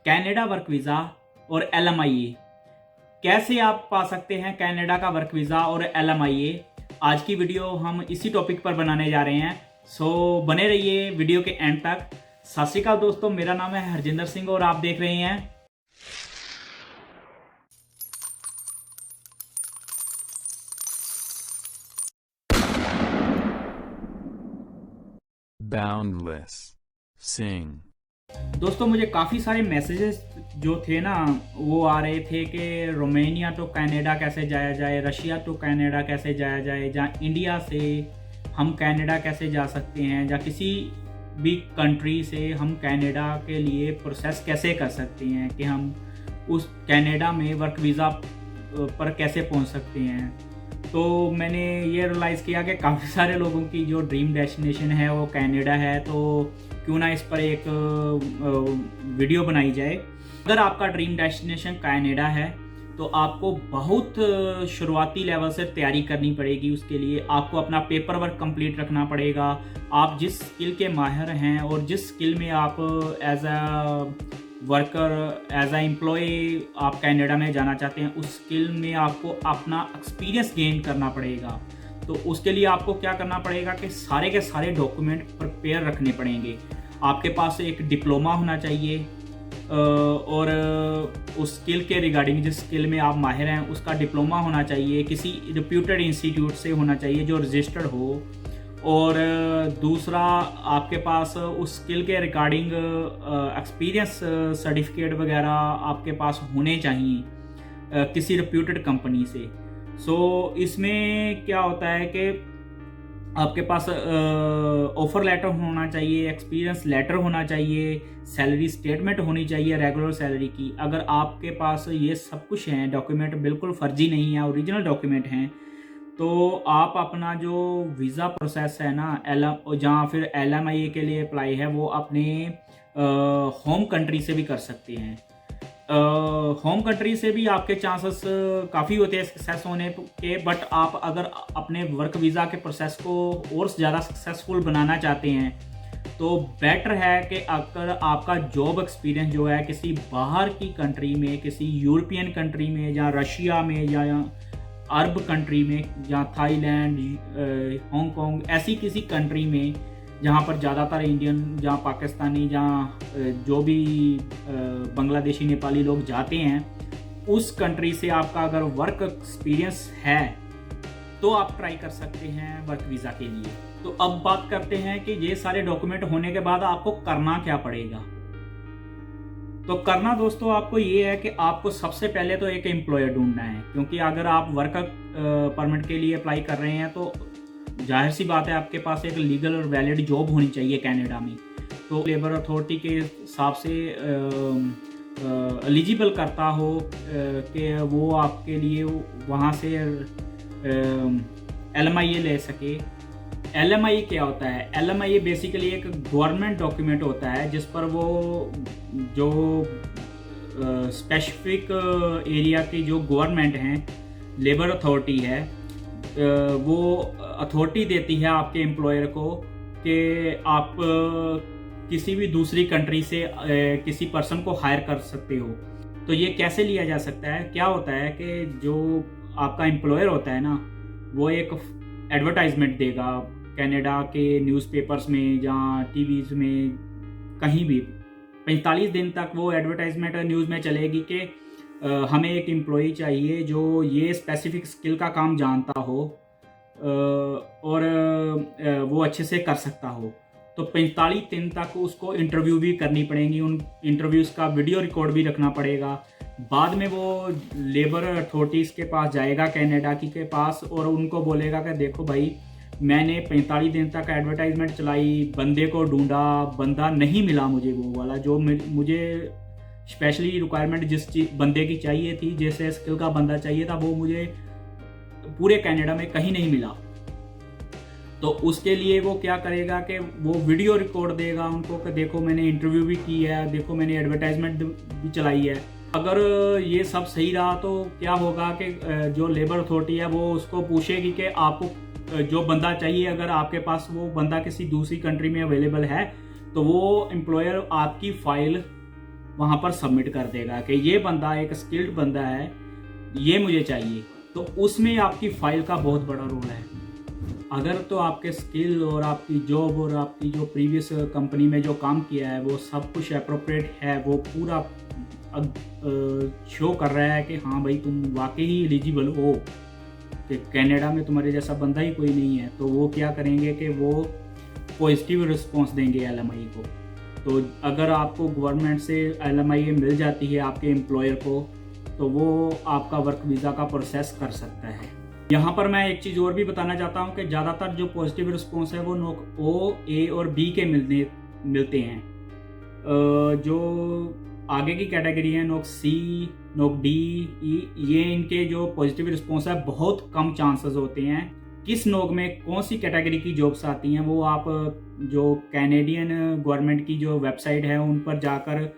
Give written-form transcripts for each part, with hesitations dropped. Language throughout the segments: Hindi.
कनाडा वर्क वीज़ा और LMIA। कैसे आप पा सकते हैं कनाडा का वर्क वीज़ा और LMIA। आज की वीडियो हम इसी टॉपिक पर बनाने जा रहे हैं, सो बने रहिए वीडियो के एंड तक। सत श्री अकाल दोस्तों, मेरा नाम है हरजिंदर सिंह और आप देख रहे हैं Boundless Sing। दोस्तों मुझे काफ़ी सारे मैसेजेस जो थे ना वो आ रहे थे कि रोमानिया टू कनाडा कैसे जाया जाए, रशिया टू कनाडा कैसे जाया जाए, जहाँ इंडिया से हम कनाडा कैसे जा सकते हैं, या किसी भी कंट्री से हम कनाडा के लिए प्रोसेस कैसे कर सकते हैं कि हम उस कनाडा में वर्क वीज़ा पर कैसे पहुंच सकते हैं। तो मैंने ये रियलाइज़ किया कि काफ़ी सारे लोगों की जो ड्रीम डेस्टिनेशन है वो कनाडा है, तो क्यों ना इस पर एक वीडियो बनाई जाए। अगर आपका ड्रीम डेस्टिनेशन कनाडा है तो आपको बहुत शुरुआती लेवल से तैयारी करनी पड़ेगी। उसके लिए आपको अपना पेपर वर्क कंप्लीट रखना पड़ेगा। आप जिस स्किल के माहिर हैं और जिस स्किल में आप as a worker, as a employ आप कनाडा में जाना चाहते हैं, उस स्किल में आपको अपना एक्सपीरियंस गेन करना पड़ेगा। तो उसके लिए आपको क्या करना पड़ेगा कि सारे के सारे डॉक्यूमेंट प्रिपेयर रखने पड़ेंगे। आपके पास एक डिप्लोमा होना चाहिए और उस स्किल के रिगार्डिंग, जिस स्किल में आप माहिर हैं उसका डिप्लोमा होना चाहिए, किसी रिप्यूटेड इंस्टीट्यूट से होना चाहिए जो रजिस्टर्ड हो। और दूसरा, आपके पास उस स्किल के रिगार्डिंग एक्सपीरियंस सर्टिफिकेट वगैरह आपके पास होने चाहिए किसी रिप्यूटेड कंपनी से। सो इसमें क्या होता है कि आपके पास ऑफर लेटर होना चाहिए, एक्सपीरियंस लेटर होना चाहिए, सैलरी स्टेटमेंट होनी चाहिए रेगुलर सैलरी की। अगर आपके पास ये सब कुछ हैं, डॉक्यूमेंट बिल्कुल फर्जी नहीं है, ओरिजिनल डॉक्यूमेंट हैं, तो आप अपना जो वीज़ा प्रोसेस है ना जहाँ फिर LMIA के लिए अप्लाई है वो अपने होम कंट्री से भी कर सकते हैं। होम कंट्री से भी आपके चांसेस काफ़ी होते हैं सक्सेस होने के, बट आप अगर अपने वर्क वीज़ा के प्रोसेस को और ज़्यादा सक्सेसफुल बनाना चाहते हैं तो बेटर है कि अगर आपका जॉब एक्सपीरियंस जो है किसी बाहर की कंट्री में, किसी यूरोपियन कंट्री में, या रशिया में, या अरब कंट्री में, या थाईलैंड, हांगकांग, ऐसी किसी कंट्री में जहाँ पर ज़्यादातर इंडियन, जहाँ पाकिस्तानी, जहाँ जो भी बांग्लादेशी, नेपाली लोग जाते हैं, उस कंट्री से आपका अगर वर्क एक्सपीरियंस है तो आप ट्राई कर सकते हैं वर्क वीज़ा के लिए। तो अब बात करते हैं कि ये सारे डॉक्यूमेंट होने के बाद आपको करना क्या पड़ेगा। तो करना दोस्तों आपको ये है कि आपको सबसे पहले तो एक एम्प्लॉयर ढूंढना है, क्योंकि अगर आप वर्क परमिट के लिए अप्लाई कर रहे हैं तो जाहिर सी बात है आपके पास एक लीगल और वैलिड जॉब होनी चाहिए कनाडा में। तो लेबर अथॉरिटी के हिसाब से एलिजिबल करता हो कि वो आपके लिए वहाँ से LMIA ले सके। LMIA क्या होता है? LMIA बेसिकली एक गवर्नमेंट डॉक्यूमेंट होता है जिस पर वो जो स्पेसिफिक एरिया की जो गवर्नमेंट हैं, लेबर अथॉरिटी है, वो अथॉरिटी देती है आपके एम्प्लॉयर को कि आप किसी भी दूसरी कंट्री से किसी पर्सन को हायर कर सकते हो। तो ये कैसे लिया जा सकता है? क्या होता है कि जो आपका एम्प्लॉयर होता है ना, वो एक एडवर्टाइजमेंट देगा कनाडा के न्यूज़पेपर्स में, जहाँ टीवीज़ में, कहीं भी 45 दिन तक वो एडवर्टाइजमेंट न्यूज़ में चलेगी कि हमें एक एम्प्लॉई चाहिए जो ये स्पेसिफिक स्किल का काम जानता हो और वो अच्छे से कर सकता हो। तो 45 दिन तक उसको इंटरव्यू भी करनी पड़ेंगी, उन इंटरव्यूज़ का वीडियो रिकॉर्ड भी रखना पड़ेगा। बाद में वो लेबर अथॉरिटीज़ के पास जाएगा, कनाडा की के पास, और उनको बोलेगा कि देखो भाई, मैंने 45 दिन तक एडवर्टाइजमेंट चलाई, बंदे को ढूंढा, बंदा नहीं मिला मुझे वो वाला जो मुझे स्पेशली रिक्वायरमेंट जिस बंदे की चाहिए थी, जैसे स्किल का बंदा चाहिए था, वो मुझे पूरे कनाडा में कहीं नहीं मिला। तो उसके लिए वो क्या करेगा कि वो वीडियो रिकॉर्ड देगा उनको कि देखो मैंने इंटरव्यू भी की है, देखो मैंने एडवर्टाइजमेंट भी चलाई है। अगर ये सब सही रहा तो क्या होगा कि जो लेबर अथॉरिटी है वो उसको पूछेगी कि आपको जो बंदा चाहिए, अगर आपके पास वो बंदा किसी दूसरी कंट्री में अवेलेबल है, तो वो एम्प्लॉयर आपकी फ़ाइल वहाँ पर सबमिट कर देगा कि ये बंदा एक स्किल्ड बंदा है, ये मुझे चाहिए। तो उसमें आपकी फाइल का बहुत बड़ा रोल है। अगर तो आपके स्किल और आपकी जॉब और आपकी जो प्रीवियस कंपनी में जो काम किया है वो सब कुछ अप्रोप्रिएट है, वो पूरा शो कर रहा है कि हाँ भाई तुम वाकई ही एलिजिबल हो, कि कनाडा में तुम्हारे जैसा बंदा ही कोई नहीं है, तो वो क्या करेंगे कि वो पॉजिटिव रिस्पॉन्स देंगे LMI को। तो अगर आपको गवर्नमेंट से LMI मिल जाती है आपके एम्प्लॉयर को, तो वो आपका वर्क वीज़ा का प्रोसेस कर सकता है। यहाँ पर मैं एक चीज़ और भी बताना चाहता हूँ कि ज़्यादातर जो पॉजिटिव रिस्पॉन्स है वो नोक O, A और B के मिलते हैं। जो आगे की कैटेगरी है नोक C, नोक D, E, ये इनके जो पॉजिटिव रिस्पॉन्स है बहुत कम चांसेस होते हैं। किस नोक में कौन सी कैटेगरी की जॉब्स आती हैं वो आप जो कैनेडियन गवर्नमेंट की जो वेबसाइट है उन पर जाकर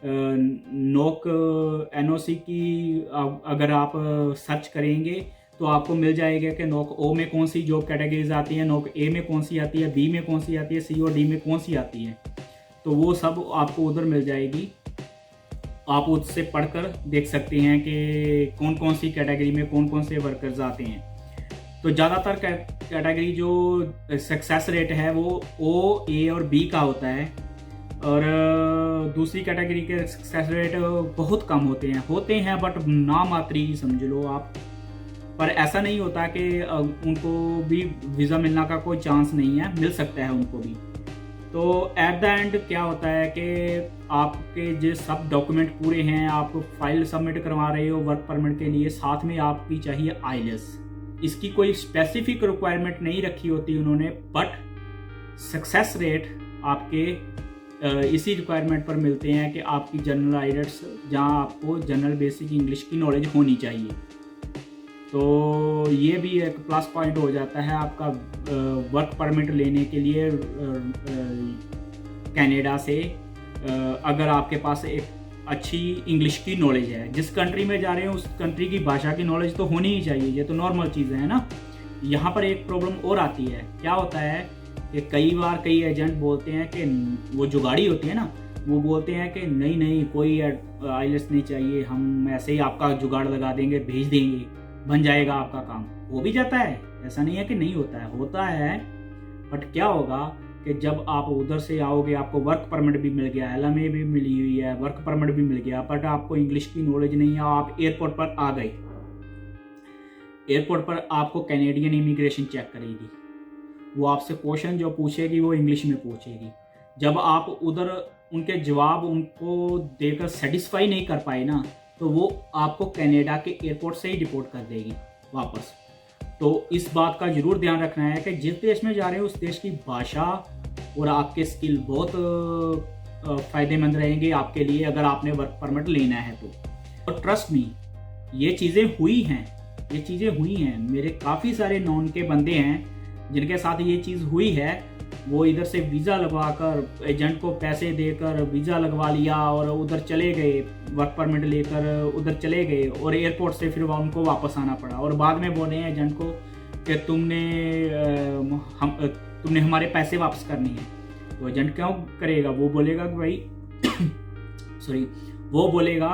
नोक NOC की अगर आप सर्च करेंगे तो आपको मिल जाएगा कि नोक O में कौन सी जॉब कैटेगरीज आती हैं, नोक A में कौन सी आती है, B में कौन सी आती है, C और D में कौन सी आती है। तो वो सब आपको उधर मिल जाएगी, आप उससे पढ़कर देख सकते हैं कि कौन कौन सी कैटेगरी में कौन कौन से वर्कर्स आते हैं। तो ज़्यादातर कैटेगरी जो सक्सेस रेट है वो O, A और B का होता है, और दूसरी कैटेगरी के सक्सेस रेट बहुत कम होते हैं बट नामात्री ही समझ लो आप। पर ऐसा नहीं होता कि उनको भी वीज़ा मिलने का कोई चांस नहीं है, मिल सकता है उनको भी। तो एट द एंड क्या होता है कि आपके जो सब डॉक्यूमेंट पूरे हैं, आप फाइल सबमिट करवा रहे हो वर्क परमिट के लिए, साथ में आपकी चाहिए IELTS। इसकी कोई स्पेसिफिक रिक्वायरमेंट नहीं रखी होती उन्होंने, बट सक्सेस रेट आपके इसी रिक्वायरमेंट पर मिलते हैं कि आपकी जनरल IELTS, जहाँ आपको जनरल बेसिक इंग्लिश की नॉलेज होनी चाहिए। तो ये भी एक प्लस पॉइंट हो जाता है आपका वर्क परमिट लेने के लिए कनाडा से, अगर आपके पास एक अच्छी इंग्लिश की नॉलेज है। जिस कंट्री में जा रहे हैं उस कंट्री की भाषा की नॉलेज तो होनी ही चाहिए, ये तो नॉर्मल चीज़ है ना। यहाँ पर एक प्रॉब्लम और आती है, क्या होता है कि कई बार कई एजेंट बोलते हैं कि वो जुगाड़ी होती है ना, वो बोलते हैं कि नहीं नहीं कोई IELTS नहीं चाहिए, हम ऐसे ही आपका जुगाड़ लगा देंगे, भेज देंगे, बन जाएगा आपका काम। हो भी जाता है, ऐसा नहीं है कि नहीं होता है। बट क्या होगा कि जब आप उधर से आओगे, आपको वर्क परमिट भी मिल गया, LMA भी मिली हुई है, वर्क परमिट भी मिल गया, बट आपको इंग्लिश की नॉलेज नहीं है, आप एयरपोर्ट पर आ गए, एयरपोर्ट पर आपको कैनेडियन इमिग्रेशन चेक करेगी, वो आपसे क्वेश्चन जो पूछेगी वो इंग्लिश में पूछेगी। जब आप उधर उनके जवाब उनको देकर सेटिस्फाई नहीं कर पाए ना, तो वो आपको कनाडा के एयरपोर्ट से ही डिपोर्ट कर देगी वापस। तो इस बात का जरूर ध्यान रखना है कि जिस देश में जा रहे हो उस देश की भाषा और आपके स्किल बहुत फ़ायदेमंद रहेंगे आपके लिए, अगर आपने वर्क परमिट लेना है तो। और ट्रस्ट मी, ये चीज़ें हुई हैं, मेरे काफ़ी सारे नॉन के बंदे हैं जिनके साथ ये चीज़ हुई है। वो इधर से वीज़ा लगवाकर एजेंट को पैसे देकर वीज़ा लगवा लिया और उधर चले गए, वर्क परमिट लेकर उधर चले गए, और एयरपोर्ट से फिर उनको वापस आना पड़ा, और बाद में बोले हैं एजेंट को कि तुमने हमारे पैसे वापस करने हैं। तो एजेंट क्यों करेगा, वो बोलेगा कि भाई वो बोलेगा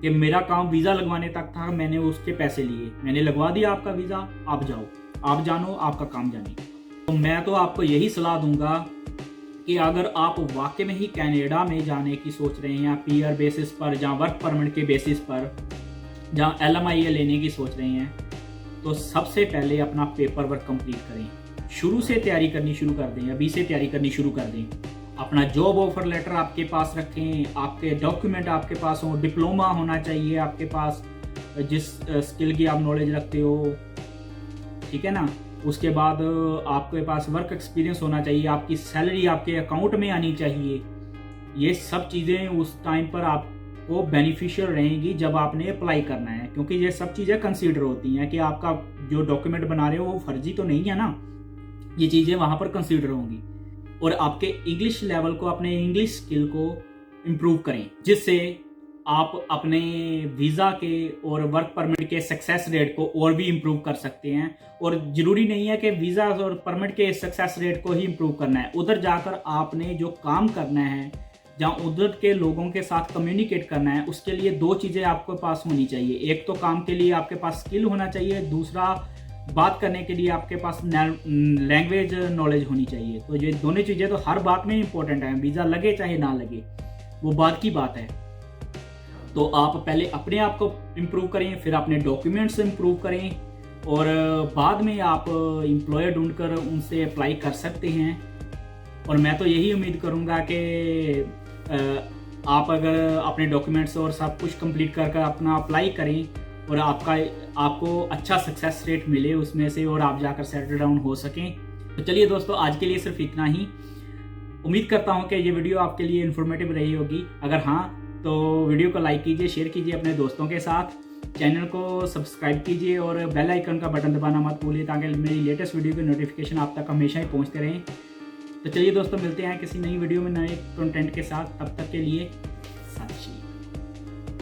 कि मेरा काम वीज़ा लगवाने तक था, मैंने उसके पैसे लिए, मैंने लगवा दिया आपका वीज़ा, आप जाओ, आप जानो, आपका काम जाने। तो मैं तो आपको यही सलाह दूंगा कि अगर आप वाकई में ही कनाडा में जाने की सोच रहे हैं, PR बेसिस पर, जहाँ वर्क परमिट के बेसिस पर, जहाँ LMIA लेने की सोच रहे हैं, तो सबसे पहले अपना पेपर वर्क कंप्लीट करें। शुरू से तैयारी करनी शुरू कर दें, अभी से तैयारी करनी शुरू कर दें। अपना जॉब ऑफर लेटर आपके पास रखें, आपके डॉक्यूमेंट आपके पास हो, डिप्लोमा होना चाहिए आपके पास जिस स्किल की आप नॉलेज रखते हो, ठीक है ना। उसके बाद आपके पास वर्क एक्सपीरियंस होना चाहिए, आपकी सैलरी आपके अकाउंट में आनी चाहिए। ये सब चीज़ें उस टाइम पर आपको बेनिफिशियल रहेंगी जब आपने अप्लाई करना है, क्योंकि ये सब चीज़ें कंसीडर होती हैं कि आपका जो डॉक्यूमेंट बना रहे हो वो फर्जी तो नहीं है ना, ये चीज़ें वहाँ पर कंसीडर होंगी। और आपके इंग्लिश लेवल को, अपने इंग्लिश स्किल को इम्प्रूव करें, जिससे आप अपने वीज़ा के और वर्क परमिट के सक्सेस रेट को और भी इम्प्रूव कर सकते हैं। और ज़रूरी नहीं है कि वीज़ा और परमिट के सक्सेस रेट को ही इम्प्रूव करना है, उधर जाकर आपने जो काम करना है, जहाँ उधर के लोगों के साथ कम्युनिकेट करना है, उसके लिए दो चीज़ें आपके पास होनी चाहिए। एक तो काम के लिए आपके पास स्किल होना चाहिए, दूसरा बात करने के लिए आपके पास लैंग्वेज नॉलेज होनी चाहिए। तो ये दोनों चीज़ें तो हर बात में इंपॉर्टेंट है, वीज़ा लगे चाहे ना लगे, वो बात की बात है। तो आप पहले अपने आप को इम्प्रूव करें, फिर अपने डॉक्यूमेंट्स इम्प्रूव करें, और बाद में आप एम्प्लॉयर ढूंढकर उनसे अप्लाई कर सकते हैं। और मैं तो यही उम्मीद करूँगा कि आप अगर अपने डॉक्यूमेंट्स और सब कुछ कंप्लीट कर अपना अप्लाई करें और आपको अच्छा सक्सेस रेट मिले उसमें से, और आप जाकर सेटल डाउन हो सकें। तो चलिए दोस्तों, आज के लिए सिर्फ इतना ही। उम्मीद करता हूँ कि ये वीडियो आपके लिए इन्फॉर्मेटिव रही होगी। अगर हाँ तो वीडियो को लाइक कीजिए, शेयर कीजिए अपने दोस्तों के साथ, चैनल को सब्सक्राइब कीजिए और बेल आइकन का बटन दबाना मत भूलिए, ताकि मेरी लेटेस्ट वीडियो के नोटिफिकेशन आप तक हमेशा ही पहुंचते रहें। तो चलिए दोस्तों, मिलते हैं किसी नई वीडियो में नए कंटेंट के साथ। तब तक के लिए